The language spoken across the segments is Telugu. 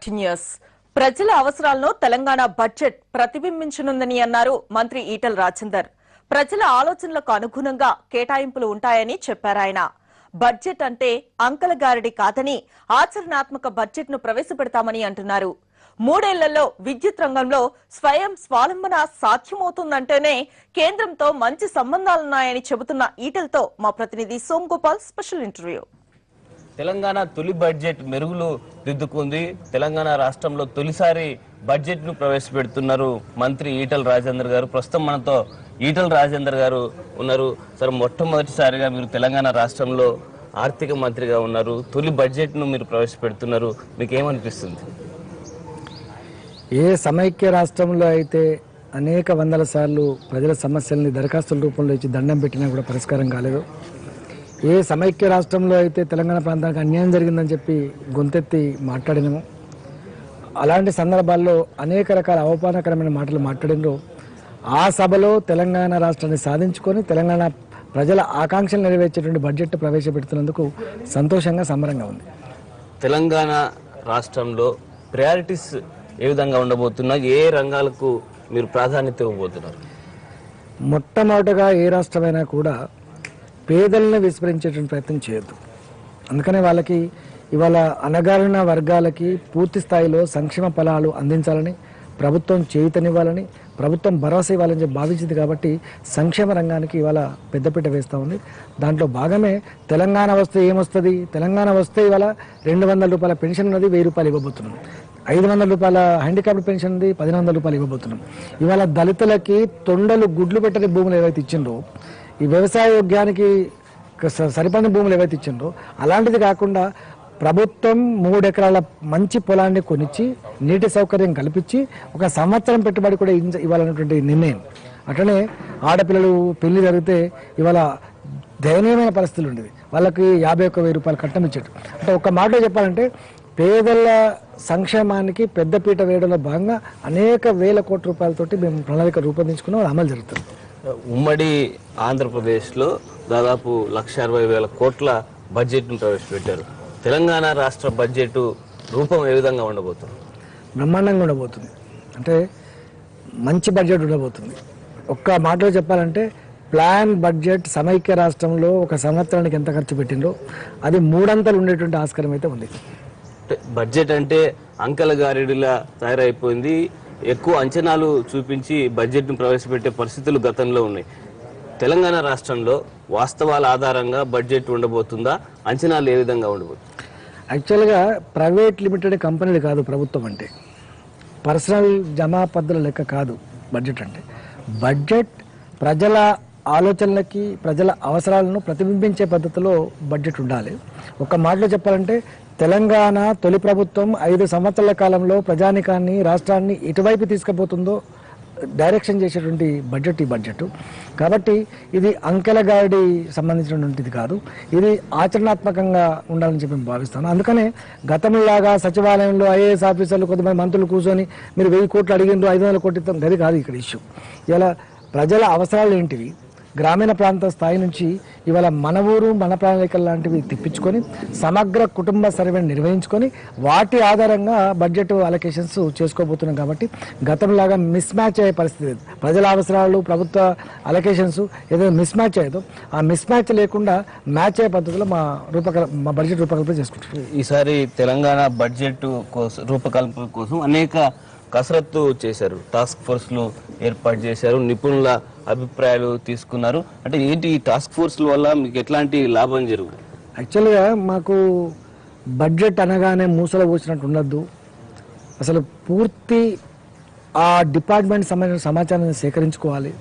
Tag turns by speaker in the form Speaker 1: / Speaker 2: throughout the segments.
Speaker 1: Back to news. ప్రజల అవసరాలను తెలంగాణ బడ్జెట్ ప్రతిబింబించనుందని అన్నారు మంత్రి ఈటెల రాజేందర్. ప్రజల ఆలోచనలకు అనుగుణంగా కేటాయింపులు ఉంటాయని చెప్పారాయన. బడ్జెట్ అంటే అంకలగారడి కాదని ఆచరణాత్మక బడ్జెట్ ను ప్రవేశపెడతామని అంటున్నారు. 3 ఏళ్లలో విద్యుత్ రంగంలో స్వయం స్వావలంబన సాధ్యమవుతుందంటేనే కేంద్రంతో మంచి సంబంధాలున్నాయని చెబుతున్న ఈటెలతో మా ప్రతినిధి సోమ్ గోపాల్ స్పెషల్ ఇంటర్వ్యూ.
Speaker 2: తెలంగాణ తొలి బడ్జెట్ మెరుగులు దిద్దుకుంది. తెలంగాణ రాష్ట్రంలో తొలిసారి బడ్జెట్ ను ప్రవేశపెడుతున్నారు మంత్రి ఈటెల రాజేందర్ గారు. ప్రస్తుతం మనతో ఈటెల రాజేందర్ గారు ఉన్నారు. సార్, మొట్టమొదటిసారిగా మీరు తెలంగాణ రాష్ట్రంలో ఆర్థిక మంత్రిగా ఉన్నారు. తొలి బడ్జెట్ ను మీరు ప్రవేశపెడుతున్నారు. మీకు ఏమనిపిస్తుంది?
Speaker 3: ఏ సమైక్య రాష్ట్రంలో అయితే అనేక వందల సార్లు ప్రజల సమస్యల్ని దరఖాస్తుల రూపంలో ఇచ్చి దండం పెట్టినా కూడా పరిష్కారం కాలేదు, ఏ సమైక్య రాష్ట్రంలో అయితే తెలంగాణ ప్రాంతానికి అన్యాయం జరిగిందని చెప్పి గొంతెత్తి మాట్లాడినాము, అలాంటి సందర్భాల్లో అనేక రకాల అవమానకరమైన మాటలు మాట్లాడినరు. ఆ సభలో తెలంగాణ రాష్ట్రాన్ని సాధించుకొని తెలంగాణ ప్రజల ఆకాంక్షలు నెరవేర్చేటువంటి బడ్జెట్ ప్రవేశపెడుతున్నందుకు సంతోషంగా సంబరంగా ఉంది.
Speaker 2: తెలంగాణ రాష్ట్రంలో ప్రయారిటీస్ ఏ విధంగా ఉండబోతున్నా, ఏ రంగాలకు మీరు ప్రాధాన్యత ఇవ్వబోతున్నారు?
Speaker 3: మొట్టమొదటగా ఏ రాష్ట్రమైనా కూడా పేదలను విస్మరించేటువంటి ప్రయత్నం చేయొద్దు. అందుకనే వాళ్ళకి ఇవాళ అణగారిన వర్గాలకి పూర్తి స్థాయిలో సంక్షేమ ఫలాలు అందించాలని, ప్రభుత్వం చేయూతనివ్వాలని, ప్రభుత్వం భరోసా ఇవ్వాలని చెప్పి భావించింది. కాబట్టి సంక్షేమ రంగానికి ఇవాళ పెద్దపీట వేస్తూ ఉంది. దాంట్లో భాగమే తెలంగాణ వస్తే ఏమొస్తుంది, తెలంగాణ వస్తే ఇవాళ 200 రూపాయల పెన్షన్ ఉన్నది, 1000 రూపాయలు ఇవ్వబోతున్నాం. 500 రూపాయల హ్యాండిక్యాప్డ్ పెన్షన్ ఉంది, 1500 రూపాయలు ఇవ్వబోతున్నాం. ఇవాళ దళితులకి తొండలు గుడ్లు పెట్టని భూములు ఏవైతే ఇచ్చిండ్రో, ఈ వ్యవసాయ యోగ్యానికి సరిపడిన భూములు ఏవైతే ఇచ్చిండ్రో అలాంటిది కాకుండా ప్రభుత్వం 3 ఎకరాల మంచి పొలాన్ని కొనిచ్చి నీటి సౌకర్యం కల్పించి 1 సంవత్సరం పెట్టుబడి కూడా ఇవ్వాలన్నటువంటి నిర్ణయం. అట్లనే ఆడపిల్లలు పెళ్లి జరిగితే ఇవాళ దయనీయమైన పరిస్థితులు ఉండేవి, వాళ్ళకి 51,000 రూపాయలు కట్టం ఇచ్చేట్టు. అంటే ఒక మాటలో చెప్పాలంటే పేదల సంక్షేమానికి పెద్దపీట వేయడంలో భాగంగా అనేక వేల కోట్ల రూపాయలతోటి మేము ప్రణాళిక రూపొందించుకున్నాం, అమలు జరుగుతుంది.
Speaker 2: ఉమ్మడి ఆంధ్రప్రదేశ్లో దాదాపు 1,60,000 కోట్ల బడ్జెట్ను ప్రవేశపెట్టారు. తెలంగాణ రాష్ట్ర బడ్జెట్ రూపం ఏ విధంగా ఉండబోతుంది?
Speaker 3: బ్రహ్మాండంగా ఉండబోతుంది. అంటే మంచి బడ్జెట్ ఉండబోతుంది. ఒక్క మాటలో చెప్పాలంటే ప్లాన్ బడ్జెట్ సమైక్య రాష్ట్రంలో 1 సంవత్సరానికి ఎంత ఖర్చు పెట్టిందో అది 3 అంతలు ఉండేటువంటి ఆస్కారం అయితే ఉంది.
Speaker 2: బడ్జెట్ అంటే అంకెల గారిడిలా తయారైపోయింది. ఎక్కువ అంచనాలు చూపించి బడ్జెట్ను ప్రవేశపెట్టే పరిస్థితులు గతంలో ఉన్నాయి. తెలంగాణ రాష్ట్రంలో వాస్తవాల ఆధారంగా బడ్జెట్ ఉండబోతుందా? అంచనాలు ఏ విధంగా ఉండబోతుంది?
Speaker 3: యాక్చువల్గా ప్రైవేట్ లిమిటెడ్ కంపెనీలు కాదు ప్రభుత్వం అంటే, పర్సనల్ జమా పద్ధతుల లెక్క కాదు బడ్జెట్ అంటే. బడ్జెట్ ప్రజల ఆలోచనలకి ప్రజల అవసరాలను ప్రతిబింబించే పద్ధతిలో బడ్జెట్ ఉండాలి. ఒక మాటలో చెప్పాలంటే తెలంగాణ తొలి ప్రభుత్వం 5 సంవత్సరాల కాలంలో ప్రజానికాన్ని రాష్ట్రాన్ని ఎటువైపు తీసుకుపోతుందో డైరెక్షన్ చేసేటువంటి బడ్జెట్ ఈ బడ్జెట్. కాబట్టి ఇది అంకెల గాడి సంబంధించినటువంటిది కాదు, ఇది ఆచరణాత్మకంగా ఉండాలని చెప్పి భావిస్తాను. అందుకనే గతంలాగా సచివాలయంలో ఐఏఎస్ ఆఫీసర్లు కొంతమంది మంత్రులు కూర్చొని మీరు 1000 కోట్లు అడిగిండ్రు 500 కోట్లు ఇస్తాం గది కాదు ఇక్కడ ఇష్యూ. ఇలా ప్రజల అవసరాలు ఏంటివి, గ్రామీణ ప్రాంత స్థాయి నుంచి ఇవాళ మన ఊరు మన ప్రణాళికలు లాంటివి తిప్పించుకొని సమగ్ర కుటుంబ సర్వేని నిర్వహించుకొని వాటి ఆధారంగా బడ్జెట్ అలొకేషన్స్ చేసుకోబోతున్నాం. కాబట్టి గతంలాగా మిస్ మ్యాచ్ అయ్యే పరిస్థితి లేదు. ప్రజల అవసరాలు ప్రభుత్వ అలొకేషన్స్ ఏదైనా మిస్ మ్యాచ్ అయ్యేదో ఆ మిస్ మ్యాచ్ లేకుండా మ్యాచ్ అయ్యే పద్ధతిలో మా బడ్జెట్ రూపకల్పన చేసుకుంటాం.
Speaker 2: ఈసారి తెలంగాణ బడ్జెట్ రూపకల్పన కోసం అనేక కసరత్తు చేశారు. టాస్క్ ఫోర్స్లు ఏర్పాటు చేశారు, నిపుణుల అభిప్రాయాలు తీసుకున్నారు. అంటే ఏంటి ఈ టాస్క్ ఫోర్స్ల వల్ల మీకు ఎట్లాంటి లాభం జరుగుతుంది?
Speaker 3: యాక్చువల్గా మాకు బడ్జెట్ అనగానే మూసలో పోసినట్టు ఉండద్దు. అసలు పూర్తి ఆ డిపార్ట్మెంట్ సంబంధించిన సమాచారాన్ని సేకరించుకోవాలి.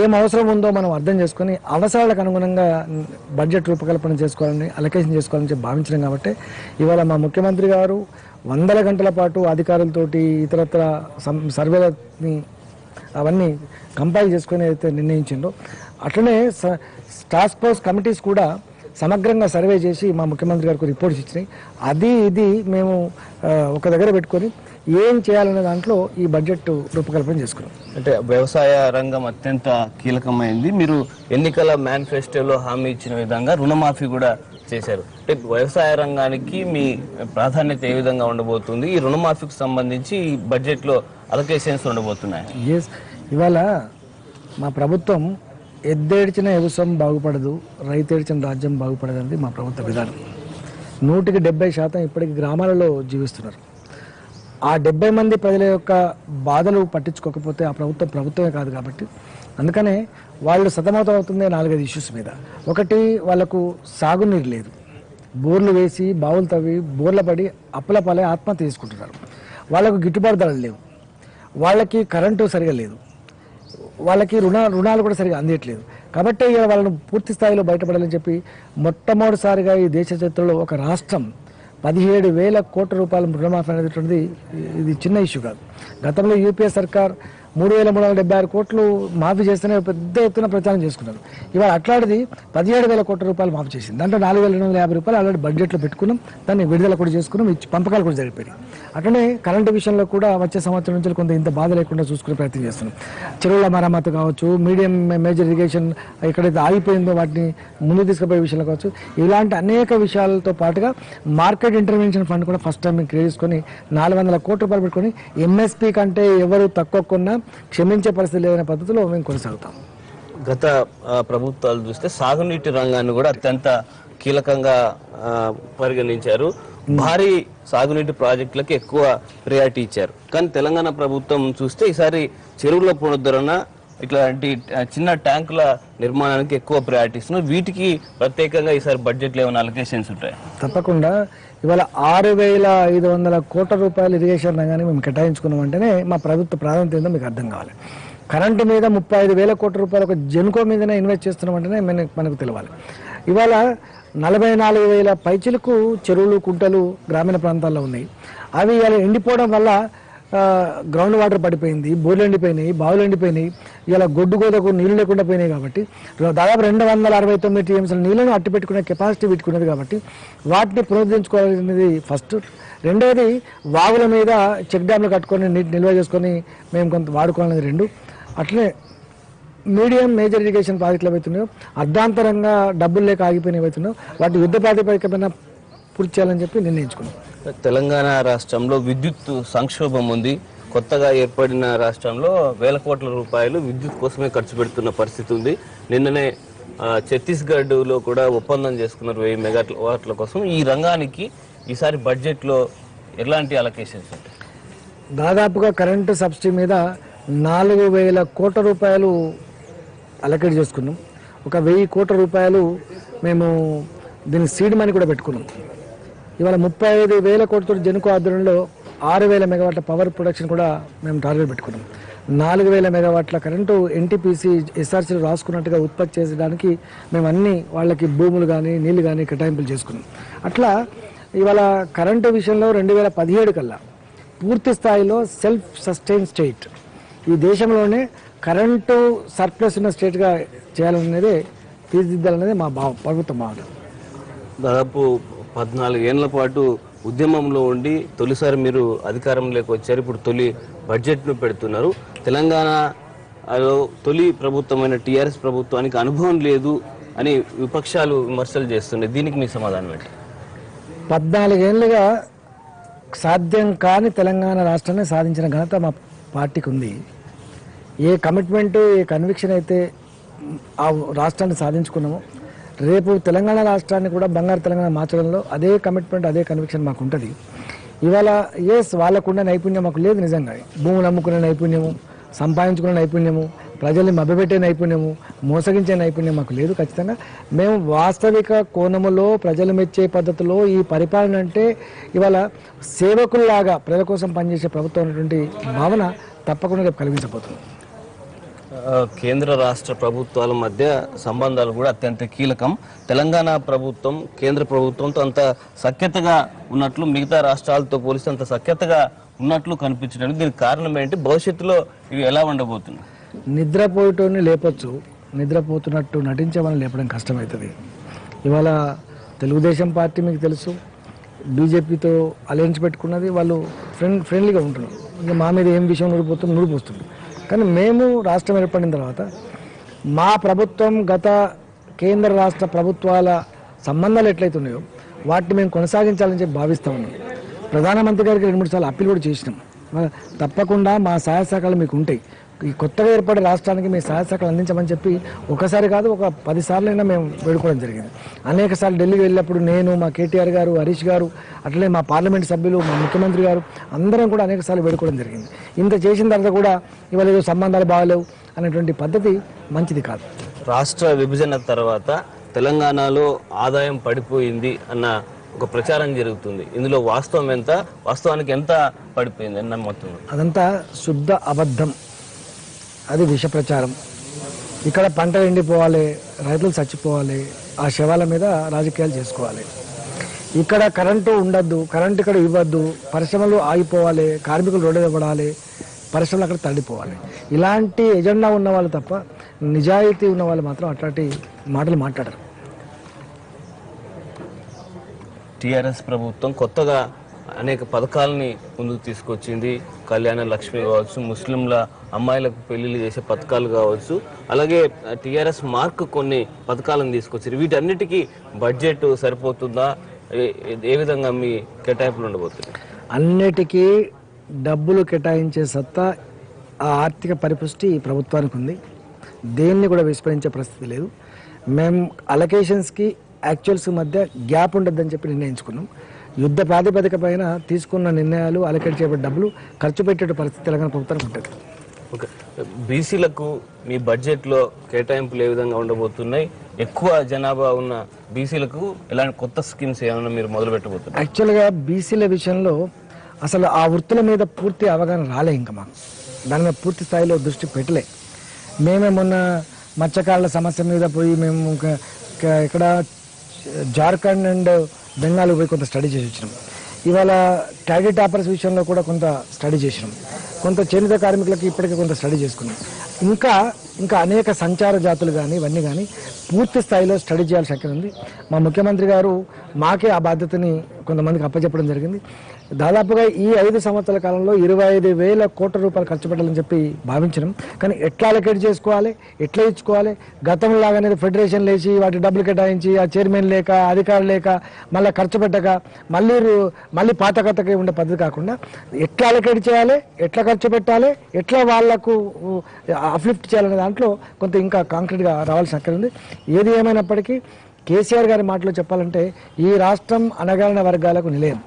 Speaker 3: ఏం అవసరం ఉందో మనం అర్థం చేసుకొని అవసరాలకు అనుగుణంగా బడ్జెట్ రూపకల్పన చేసుకోవాలని అలొకేషన్ చేసుకోవాలని చెప్పి భావించడం. కాబట్టి ఇవాళ మా ముఖ్యమంత్రి గారు 100 గంటల పాటు అధికారులతోటి ఇతరత్ర సర్వేలని అవన్నీ కంపైల్ చేసుకుని అయితే నిర్ణయించిందో అట్లనే టాస్క్ ఫోర్స్ కమిటీస్ కూడా సమగ్రంగా సర్వే చేసి మా ముఖ్యమంత్రి గారికి రిపోర్ట్స్ ఇచ్చినాయి. అది ఇది మేము ఒక దగ్గర పెట్టుకొని ఏం చేయాలనే దాంట్లో ఈ బడ్జెట్ రూపకల్పన చేసుకున్నాం.
Speaker 2: అంటే వ్యవసాయ రంగం అత్యంత కీలకమైంది. మీరు ఎన్నికల మేనిఫెస్టోలో హామీ ఇచ్చిన విధంగా రుణమాఫీ కూడా చేశారు. అంటే వ్యవసాయ రంగానికి మీ ప్రాధాన్యత ఏ విధంగా ఉండబోతుంది? ఈ రుణమాఫీకి సంబంధించి ఈ బడ్జెట్లో అలొకేషన్స్ ఉండబోతున్నాయి.
Speaker 3: ఇవాళ మా ప్రభుత్వం ఎద్దేడ్చిన వ్యవసాయం బాగుపడదు, రైతేడ్చిన రాజ్యం బాగుపడదు అనేది మా ప్రభుత్వ విధానం. 170% ఇప్పటికి గ్రామాలలో జీవిస్తున్నారు. ఆ 70 మంది ప్రజల యొక్క బాధలు పట్టించుకోకపోతే ఆ ప్రభుత్వమే కాదు కాబట్టి అందుకనే వాళ్ళు సతమతం అవుతుంది 4-5 ఇష్యూస్ మీద. ఒకటి, వాళ్ళకు సాగునీరు లేదు, బోర్లు వేసి బావులు తవ్వి బోర్ల పడి అప్పుల పాలై ఆత్మహత్య చేసుకుంటున్నారు. వాళ్ళకు గిట్టుబాటు ధరలు లేవు, వాళ్ళకి కరెంటు సరిగా లేదు, వాళ్ళకి రుణాలు కూడా సరిగా అందేయట్లేదు. కాబట్టి ఇక వాళ్ళను పూర్తి స్థాయిలో బయటపడాలని చెప్పి మొట్టమొదటిసారిగా ఈ దేశ చరిత్రలో ఒక రాష్ట్రం 17,000 కోట్ల రూపాయల రుణమాఫీ అనేటువంటిది ఇది చిన్న ఇష్యూ కాదు. గతంలో యూపీఏ సర్కార్ 3,376 కోట్లు మాఫీ చేస్తేనే పెద్ద ఎత్తున ప్రచారం చేసుకున్నారు. ఇవాళ అట్లాంటిది 17,000 కోట్ల రూపాయలు మాఫీ చేసింది. దాంట్లో 4,250 రూపాయలు ఆల్రెడీ బడ్జెట్లో పెట్టుకున్నాం, దాన్ని విడుదల కూడా చేసుకున్నాం, పంపకాలు కూడా జరిగిపోయి. అట్లనే కరెంటు విషయంలో కూడా వచ్చే సంవత్సరం నుంచి కొంత ఇంత బాధ లేకుండా చూసుకునే ప్రయత్నం చేస్తున్నాం. చెరువుల మరమ్మతు కావచ్చు, మీడియం మేజర్ ఇరిగేషన్ ఎక్కడైతే ఆగిపోయిందో వాటిని ముందుకు తీసుకుపోయే విషయంలో కావచ్చు, ఇలాంటి అనేక విషయాలతో పాటుగా మార్కెట్ ఇంటర్వెన్షన్ ఫండ్ కూడా ఫస్ట్ టైం క్రియేట్ చేసుకొని 400 కోట్ల రూపాయలు పెట్టుకొని ఎంఎస్పీ కంటే ఎవరు తక్కువ కొన్నా క్షమించే పరిస్థితి లేదనే పద్ధతిలో మేము కొనసాగుతాం.
Speaker 2: గత ప్రభుత్వాలు చూస్తే సాగునీటి రంగాన్ని కూడా అత్యంత కీలకంగా పరిగణించారు. భారీ సాగునీటి ప్రాజెక్టులకు ఎక్కువ ప్రియారిటీ ఇచ్చారు. కానీ తెలంగాణ ప్రభుత్వం చూస్తే ఈసారి చెరువుల పునరుద్ధరణ, ఇట్లాంటి చిన్న ట్యాంకుల నిర్మాణానికి ఎక్కువ ప్రయారిటీ ఇస్తున్నారు. వీటికి ప్రత్యేకంగా ఈసారి బడ్జెట్లో ఏమైనా అలొకేషన్స్ ఉంటాయి?
Speaker 3: తప్పకుండా. ఇవాళ 6,500 కోట్ల రూపాయలు ఇరిగేషన్ రంగాన్ని మేము కేటాయించుకున్నాం అంటేనే మా ప్రభుత్వ ప్రాధాన్యత ఏందో మీకు అర్థం కావాలి. కరెంటు మీద 35,000 కోట్ల రూపాయలు ఒక జెన్కో మీదనే ఇన్వెస్ట్ చేస్తున్నాం అంటేనే మనకు తెలవాలి. ఇవాళ 44,000 పైచిలకు చెరువులు కుంటలు గ్రామీణ ప్రాంతాల్లో ఉన్నాయి. అవి ఇలా ఎండిపోవడం వల్ల గ్రౌండ్ వాటర్ పడిపోయింది, బోర్లు ఎండిపోయినాయి, బావులు ఎండిపోయినాయి, ఇలా గొడ్డు గోదకు నీళ్లు లేకుండా పోయినాయి. కాబట్టి దాదాపు 269 టీఎంసీల నీళ్లను అట్టి పెట్టుకునే కెపాసిటీ పెట్టుకునేది. కాబట్టి వాటిని పునరుద్ధరించుకోవాలనేది ఫస్ట్. రెండవది, వాగుల మీద చెక్ డ్యామ్లు కట్టుకొని నీటి నిల్వ చేసుకొని మేము కొంత వాడుకోవాలనేది రెండు. అట్లనే మీడియం మేజర్ ఇరిగేషన్ ప్రాజెక్టులు అవుతున్నాయో, అర్ధాంతరంగా డబ్బులు లేక ఆగిపోయినవి అవుతున్నాయో వాటి యుద్ధ ప్రాతిపదికమైన పూర్తి చేయాలని చెప్పి నిర్ణయించుకున్నాం.
Speaker 2: తెలంగాణ రాష్ట్రంలో విద్యుత్ సంక్షోభం ఉంది. కొత్తగా ఏర్పడిన రాష్ట్రంలో వేల కోట్ల రూపాయలు విద్యుత్ కోసమే ఖర్చు పెడుతున్న పరిస్థితి ఉంది. నిన్ననే ఛత్తీస్గఢ్లో కూడా ఒప్పందం చేసుకున్నారు 1000 మెగావాట్ల కోసం. ఈ రంగానికి ఈసారి బడ్జెట్లో ఎలాంటి అలొకేషన్స్ ఉంటాయి?
Speaker 3: దాదాపుగా కరెంటు సబ్సిడీ మీద 4,000 కోట్ల రూపాయలు అలొకేట్ చేసుకున్నాం. ఒక 1,000 కోట్ల రూపాయలు మేము దీనికి సీడ్ మనీ కూడా పెట్టుకున్నాం. ఇవాళ 35,000 కోట్లతో జెన్కో ఆధ్వర్యంలో 6,000 మెగావాట్ల పవర్ ప్రొడక్షన్ కూడా మేము టార్గెట్ పెట్టుకున్నాం. 4,000 మెగావాట్ల కరెంటు ఎన్టీపీసీ ఎస్ఆర్సీలు రాసుకున్నట్టుగా ఉత్పత్తి చేసడానికి మేము అన్ని వాళ్ళకి భూములు కానీ నీళ్లు కానీ కేటాయింపులు చేసుకున్నాం. అట్లా ఇవాళ కరెంటు విషయంలో 2017 కల్లా పూర్తి స్థాయిలో సెల్ఫ్ సస్టైన్ స్టేట్, ఈ దేశంలోనే కరెంటు సర్ప్లస్ ఉన్న స్టేట్గా చేయాలనేది తీర్చిదిద్దాలనేది మా ప్రభుత్వం భావన.
Speaker 2: దాదాపు 14 ఏళ్ల పాటు ఉద్యమంలో ఉండి తొలిసారి మీరు అధికారంలోకి వచ్చారు. ఇప్పుడు తొలి బడ్జెట్ను పెడుతున్నారు. తెలంగాణలో తొలి ప్రభుత్వమైన టీఆర్ఎస్ ప్రభుత్వానికి అనుభవం లేదు అని విపక్షాలు విమర్శలు చేస్తున్నాయి. దీనికి మీ సమాధానం ఏంటి?
Speaker 3: 14 ఏళ్ళుగా సాధ్యం కాని తెలంగాణ రాష్ట్రాన్ని సాధించిన ఘనత మా పార్టీకి ఉంది. ఏ కమిట్మెంట్, ఏ కన్విక్షన్ అయితే ఆ రాష్ట్రాన్ని సాధించుకున్నామో, రేపు తెలంగాణ రాష్ట్రాన్ని కూడా బంగారు తెలంగాణ మార్చడంలో అదే కమిట్మెంట్, అదే కన్విక్షన్ మాకు ఉంటుంది. ఇవాళ వాళ్ళకున్న నైపుణ్యం మాకు లేదు. నిజంగా భూములు అమ్ముకునే నైపుణ్యము, సంపాదించుకునే నైపుణ్యము, ప్రజల్ని మభ్యపెట్టే నైపుణ్యము, మోసగించే నైపుణ్యం మాకు లేదు. ఖచ్చితంగా మేము వాస్తవిక కోణములో ప్రజలు మెచ్చే పద్ధతిలో ఈ పరిపాలన అంటే ఇవాళ సేవకుల్లాగా ప్రజల కోసం పనిచేసే ప్రభుత్వం అనేటువంటి భావన తప్పకుండా రేపు కలిగించబోతుంది.
Speaker 2: కేంద్ర రాష్ట్ర ప్రభుత్వాల మధ్య సంబంధాలు కూడా అత్యంత కీలకం. తెలంగాణ ప్రభుత్వం కేంద్ర ప్రభుత్వంతో అంత సఖ్యతగా ఉన్నట్లు, మిగతా రాష్ట్రాలతో పోలిస్తే అంత సఖ్యతగా ఉన్నట్లు కనిపించడానికి దీనికి కారణం ఏంటి? భవిష్యత్తులో ఇవి ఎలా ఉండబోతున్నాయి?
Speaker 3: నిద్రపోయేటోని లేపొచ్చు, నిద్రపోతున్నట్టు నటించే వాళ్ళని లేపడం కష్టమవుతుంది. ఇవాళ తెలుగుదేశం పార్టీ మీకు తెలుసు, బీజేపీతో అలయన్స్ పెట్టుకున్నది. వాళ్ళు ఫ్రెండ్లీగా ఉంటున్నారు. ఇంకా మా మీద ఏం విషయం నూరిపోతుంది. కానీ మేము రాష్ట్రం ఏర్పడిన తర్వాత మా ప్రభుత్వం గత కేంద్ర రాష్ట్ర ప్రభుత్వాల సంబంధాలు ఎట్లయితే ఉన్నాయో వాటిని మేము కొనసాగించాలని చెప్పి భావిస్తూ ఉన్నాం. ప్రధానమంత్రి గారికి 2-3 సార్లు అప్పీల్ కూడా చేసినాం. తప్పకుండా మా సహాయ సహకారాలు మీకు ఉంటాయి, ఈ కొత్తగా ఏర్పడే రాష్ట్రానికి మీ సహాయ సహకారాలు అందించమని చెప్పి ఒకసారి కాదు ఒక 10 సార్లైనా మేము వేడుకోవడం జరిగింది. అనేక సార్లు ఢిల్లీకి వెళ్ళినప్పుడు నేను, మా కేటీఆర్ గారు, హరీష్ గారు, అట్లనే మా పార్లమెంట్ సభ్యులు, మా ముఖ్యమంత్రి గారు అందరం కూడా అనేక సార్లు వేడుకోవడం జరిగింది. ఇంత చేసిన తర్వాత కూడా ఇవాళ ఏదో సంబంధాలు బాగలేవు అనేటువంటి పద్ధతి మంచిది కాదు.
Speaker 2: రాష్ట్ర విభజన తర్వాత తెలంగాణలో ఆదాయం పడిపోయింది అన్న ఒక ప్రచారం జరుగుతుంది. ఇందులో వాస్తవం ఎంత, వాస్తవానికి ఎంత పడిపోయింది అన్న మొత్తం?
Speaker 3: అదంతా శుద్ధ అబద్ధం, అది విష ప్రచారం. ఇక్కడ పంటలు ఎండిపోవాలి, రైతులు చచ్చిపోవాలి, ఆ శవాల మీద రాజకీయాలు చేసుకోవాలి. ఇక్కడ కరెంటు ఉండద్దు, కరెంటు ఇక్కడ ఇవ్వద్దు, పరిశ్రమలు ఆగిపోవాలి, కార్మికులు రోడ్డు పడాలి, పరిశ్రమలు అక్కడ తడిపోవాలి. ఇలాంటి ఎజెండా ఉన్న వాళ్ళు తప్ప నిజాయితీ ఉన్న వాళ్ళు మాత్రం అట్లాంటి మాటలు మాట్లాడరు.
Speaker 2: టీఆర్ఎస్ ప్రభుత్వం కొత్తగా అనేక పథకాలని ముందుకు తీసుకొచ్చింది. కళ్యాణ లక్ష్మి కావచ్చు, ముస్లింల అమ్మాయిలకు పెళ్లిళ్ళు చేసే పథకాలు కావచ్చు, అలాగే టీఆర్ఎస్ మార్క్ కొన్ని పథకాలను తీసుకొచ్చారు. వీటన్నిటికీ బడ్జెట్ సరిపోతుందా? ఏ విధంగా మీ కేటాయింపులు ఉండబోతుంది?
Speaker 3: అన్నిటికీ డబ్బులు కేటాయించే సత్తా, ఆ ఆర్థిక పరిపుష్టి ఈ ప్రభుత్వానికి ఉంది. దేన్ని కూడా విస్మరించే పరిస్థితి లేదు. మేము అలొకేషన్స్కి యాక్చువల్స్ మధ్య గ్యాప్ ఉండొద్దని చెప్పి నిర్ణయించుకున్నాం. యుద్ధ ప్రాతిపదిక పైన తీసుకున్న నిర్ణయాలు, అలొకేట్ చేయబడిన డబ్బులు ఖర్చు పెట్టే పరిస్థితి తెలంగాణ ప్రభుత్వానికి ఉంటుంది.
Speaker 2: ఓకే, బీసీలకు మీ బడ్జెట్లో కేటాయింపులు ఏ విధంగా ఉండబోతున్నాయి? ఎక్కువ జనాభా ఉన్న బీసీలకు ఎలాంటి కొత్త స్కీమ్స్ ఏమైనా మీరు మొదలు పెట్టబోతున్నారు?
Speaker 3: యాక్చువల్గా బీసీల విషయంలో అసలు ఆ వృత్తుల మీద పూర్తి అవగాహన రాలే, ఇంకా మాకు దాని మీద పూర్తి స్థాయిలో దృష్టి పెట్టలే. మేమే మొన్న మత్స్యకారుల సమస్య మీద పోయి మేము ఇక్కడ జార్ఖండ్ అండ్ బెంగాల్ పోయి కొంత స్టడీ చేసి వచ్చినాం. ఇవాళ క్యాడెట్ ఆపర్స్ విషయంలో కూడా కొంత స్టడీ చేసినాం. కొంత చేనేత కార్మికులకి ఇప్పటికీ కొంత స్టడీ చేసుకున్నాం. ఇంకా అనేక సంచార జాతులు కానీ ఇవన్నీ కానీ పూర్తి స్థాయిలో స్టడీ చేయాల్సి అక్కడ ఉంది. మా ముఖ్యమంత్రి గారు మాకే ఆ బాధ్యతని కొంతమందికి అప్పచెప్పడం జరిగింది. దాదాపుగా ఈ 5 సంవత్సరాల కాలంలో 25,000 కోట్ల రూపాయలు ఖర్చు పెట్టాలని చెప్పి భావించినాం. కానీ ఎట్లా అలొకేట్ చేసుకోవాలి, ఎట్లా ఇచ్చుకోవాలి, గతంలో లాగానే ఫెడరేషన్ లేచి వాటి డబ్బులు కేటాయించి ఆ చైర్మన్ లేక, అధికారులు లేక, మళ్ళీ ఖర్చు పెట్టక మళ్ళీ పాత కథకి ఉండే పద్ధతి కాకుండా ఎట్లా అలొకేట్ చేయాలి, ఎట్లా ఖర్చు పెట్టాలి, ఎట్లా వాళ్లకు అప్లిఫ్ట్ చేయాలనే దాంట్లో కొంత ఇంకా కాంక్రీట్గా రావాల్సిన అక్కడ ఉంది. ఏది ఏమైనప్పటికీ కేసీఆర్ గారి మాటలో చెప్పాలంటే ఈ రాష్ట్రం అణగారిన వర్గాలకు నిలయం.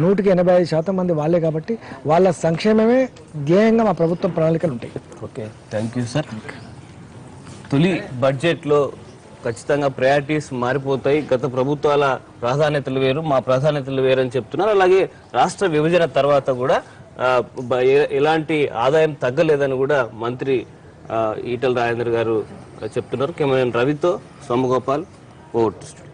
Speaker 3: 185% మంది వాళ్ళే కాబట్టి వాళ్ళ సంక్షేమమే ధ్యేయంగా మా ప్రభుత్వం ప్రణాళికలు ఉంటాయి.
Speaker 2: Okay, thank you sir. తొలి బడ్జెట్లో ఖచ్చితంగా ప్రయారిటీస్ మారిపోతాయి. గత ప్రభుత్వాల ప్రాధాన్యతలు వేరు, మా ప్రాధాన్యతలు వేరు అని చెప్తున్నారు. అలాగే రాష్ట్ర విభజన తర్వాత కూడా ఎలాంటి ఆదాయం తగ్గలేదని కూడా మంత్రి ఈటల రాజేందర్ గారు చెప్తున్నారు. కెమెరామెన్ రవితో సోమగోపాల్, ఓవర్ టు స్టూడియో.